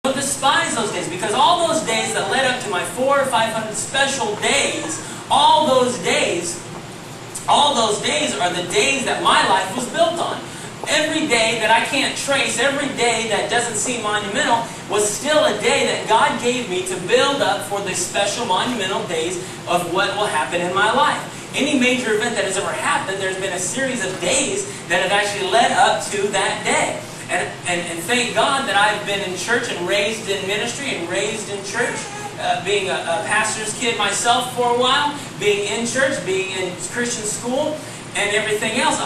Don't despise those days, because all those days that led up to my 400 or 500 special days, all those days are the days that my life was built on. Every day that I can't trace, every day that doesn't seem monumental, was still a day that God gave me to build up for the special monumental days of what will happen in my life. Any major event that has ever happened, there's been a series of days that have actually led up to that day. And thank God that I've been in church and raised in ministry and raised in church. Being a pastor's kid myself for a while, being in church, being in Christian school, and everything else.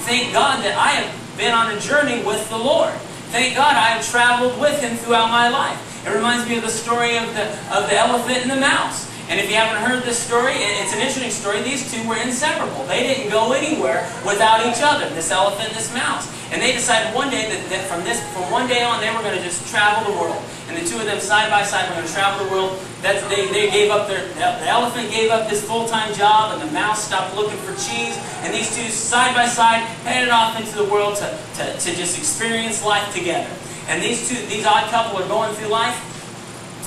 Thank God that I have been on a journey with the Lord. Thank God I have traveled with Him throughout my life. It reminds me of the story of the elephant and the mouse. And if you haven't heard this story, it's an interesting story. These two were inseparable. They didn't go anywhere without each other, this elephant and this mouse. And they decided one day that from one day on, they were going to just travel the world. And the two of them side by side were going to travel the world. They gave up the elephant gave up his full-time job, and the mouse stopped looking for cheese. And these two side by side headed off into the world to just experience life together. And these odd couple are going through life.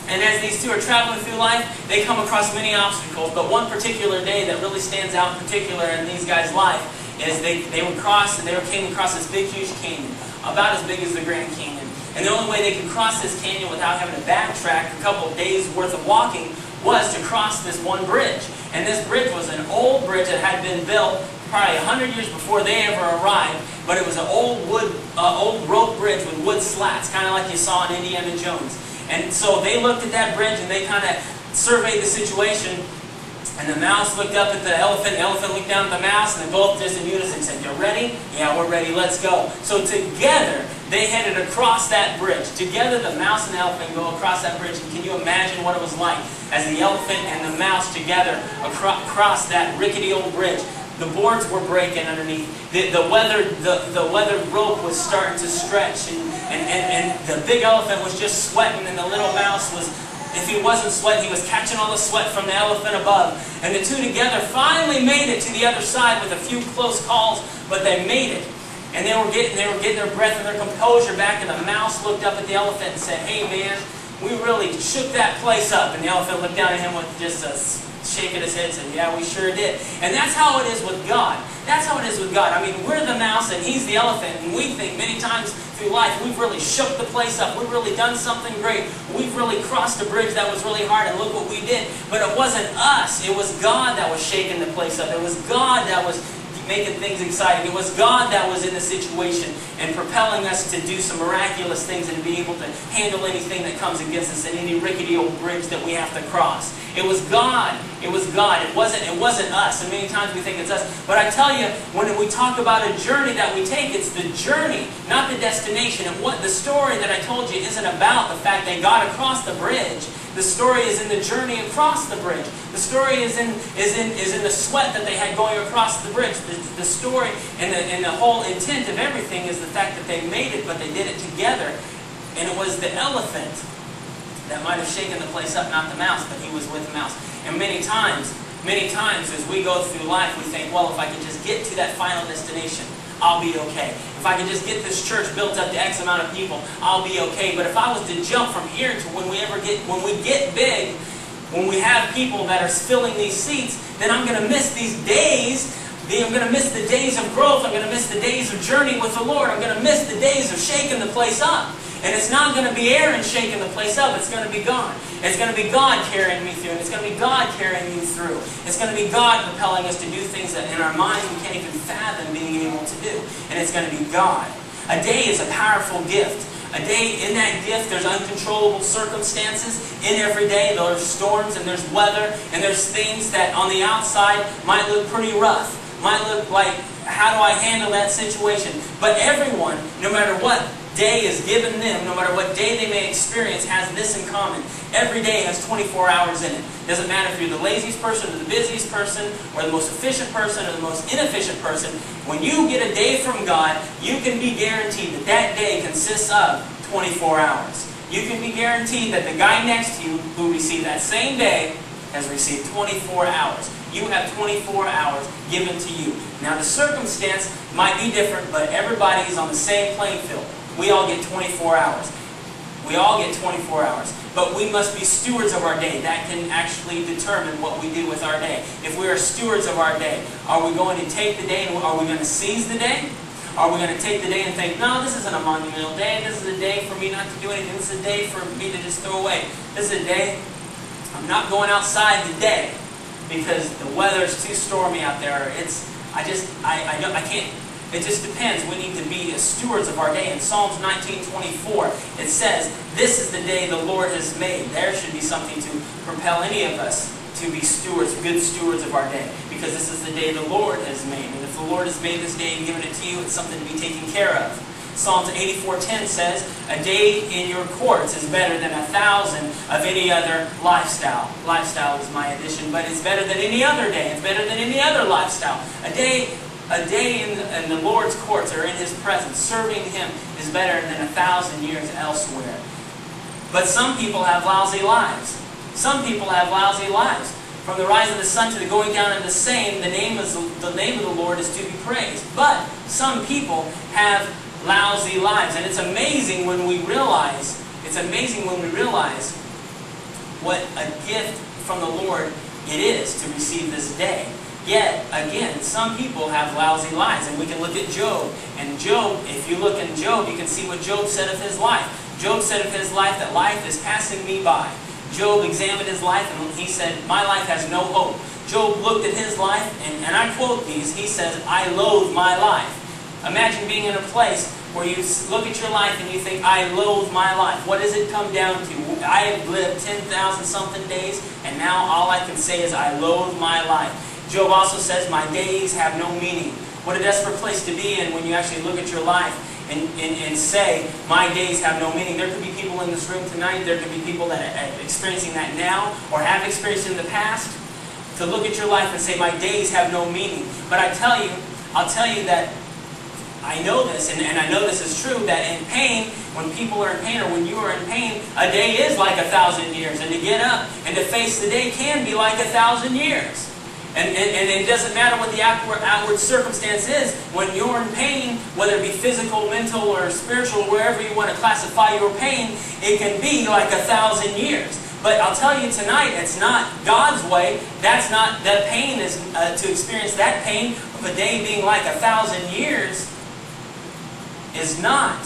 And as these two are traveling through life, they come across many obstacles. But one particular day that really stands out in particular in these guys' life is they came across this big, huge canyon, about as big as the Grand Canyon. And the only way they could cross this canyon without having to backtrack a couple of days' worth of walking was to cross this one bridge. And this bridge was an old bridge that had been built probably 100 years before they ever arrived. But it was an old rope bridge with wood slats, kind of like you saw in Indiana Jones. And so they looked at that bridge and they kind of surveyed the situation. And the mouse looked up at the elephant looked down at the mouse, and they both just in unison said, "You ready?" "Yeah, we're ready, let's go." So together, they headed across that bridge. Together, the mouse and the elephant go across that bridge. And can you imagine what it was like as the elephant and the mouse together across that rickety old bridge? The boards were breaking underneath. The weathered rope was starting to stretch, and the big elephant was just sweating, and the little mouse was, if he wasn't sweating, he was catching all the sweat from the elephant above. And the two together finally made it to the other side with a few close calls, but they made it. And they were getting their breath and their composure back, and the mouse looked up at the elephant and said, "Hey man, we really shook that place up." And the elephant looked down at him with just a shaking his head and said, "Yeah, we sure did." And that's how it is with God. That's how it is with God. I mean, we're the mouse and He's the elephant, and we think many times through life we've really shook the place up. We've really done something great. We've really crossed a bridge that was really hard, and look what we did. But it wasn't us. It was God that was shaking the place up. It was God that was making things exciting. It was God that was in the situation and propelling us to do some miraculous things and to be able to handle anything that comes against us in any rickety old bridge that we have to cross. It was God. It was God. It wasn't us. And many times we think it's us. But I tell you, when we talk about a journey that we take, it's the journey, not the destination. And what the story that I told you isn't about the fact they got across the bridge. The story is in the journey across the bridge. The story is in the sweat that they had going across the bridge. The story and the whole intent of everything is the fact that they made it, but they did it together. And it was the elephant that might have shaken the place up, not the mouse, but he was with the mouse. And many times as we go through life, we think, well, if I could just get to that final destination, I'll be okay. If I can just get this church built up to X amount of people, I'll be okay. But if I was to jump from here to when we get big, when we have people that are filling these seats, then I'm going to miss these days. I'm going to miss the days of growth. I'm going to miss the days of journey with the Lord. I'm going to miss the days of shaking the place up. And it's not going to be Aaron shaking the place up. It's going to be God. It's going to be God carrying me through. And it's going to be God carrying you through. It's going to be God propelling us to do things that in our minds we can't even fathom being able to do. And it's going to be God. A day is a powerful gift. A day, in that gift, there's uncontrollable circumstances. In every day, there's storms and there's weather. And there's things that on the outside might look pretty rough. Might look like, how do I handle that situation? But everyone, no matter what day is given them, no matter what day they may experience, has this in common. Every day has 24 hours in it. Doesn't matter if you're the laziest person or the busiest person or the most efficient person or the most inefficient person. When you get a day from God, you can be guaranteed that that day consists of 24 hours. You can be guaranteed that the guy next to you who received that same day has received 24 hours. You have 24 hours given to you. Now the circumstance might be different, but everybody is on the same playing field. We all get 24 hours. We all get 24 hours. But we must be stewards of our day. That can actually determine what we do with our day. If we are stewards of our day, are we going to take the day and are we going to seize the day? Are we going to take the day and think, no, this isn't a monumental day. This is a day for me not to do anything. This is a day for me to just throw away. This is a day I'm not going outside today because the weather's too stormy out there. I can't. It just depends. We need to be stewards of our day. In Psalms 19:24, it says, "This is the day the Lord has made." There should be something to propel any of us to be stewards, good stewards of our day, because this is the day the Lord has made. And if the Lord has made this day and given it to you, it's something to be taken care of. Psalms 84:10 says, "A day in your courts is better than 1,000 of any other lifestyle." Lifestyle is my addition, but it's better than any other day. It's better than any other lifestyle. A day in the Lord's courts or in His presence, serving Him, is better than 1,000 years elsewhere. But some people have lousy lives. Some people have lousy lives. From the rise of the sun to the going down of the same, the name of the Lord is to be praised. But some people have lousy lives, and it's amazing when we realize. What a gift from the Lord it is to receive this day. Yet, again, some people have lousy lives. And we can look at Job. And Job, if you look in Job, you can see what Job said of his life. Job said of his life that life is passing me by. Job examined his life and he said, my life has no hope. Job looked at his life, and I quote these, he says, "I loathe my life." Imagine being in a place where you look at your life and you think, I loathe my life. What does it come down to? I have lived 10,000 something days, and now all I can say is I loathe my life. Job also says, my days have no meaning. What a desperate place to be in when you actually look at your life and say, my days have no meaning. There could be people in this room tonight, there could be people that are experiencing that now or have experienced in the past, to look at your life and say, my days have no meaning. But I'll tell you that I know this, and I know this is true, that in pain, when people are in pain or when you are in pain, a day is like 1,000 years. And to get up and to face the day can be like 1,000 years. And it doesn't matter what the outward circumstance is. When you're in pain, whether it be physical, mental, or spiritual, wherever you want to classify your pain, it can be like 1,000 years. But I'll tell you tonight, it's not God's way. That's not, that pain is, to experience that pain of a day being like 1,000 years is not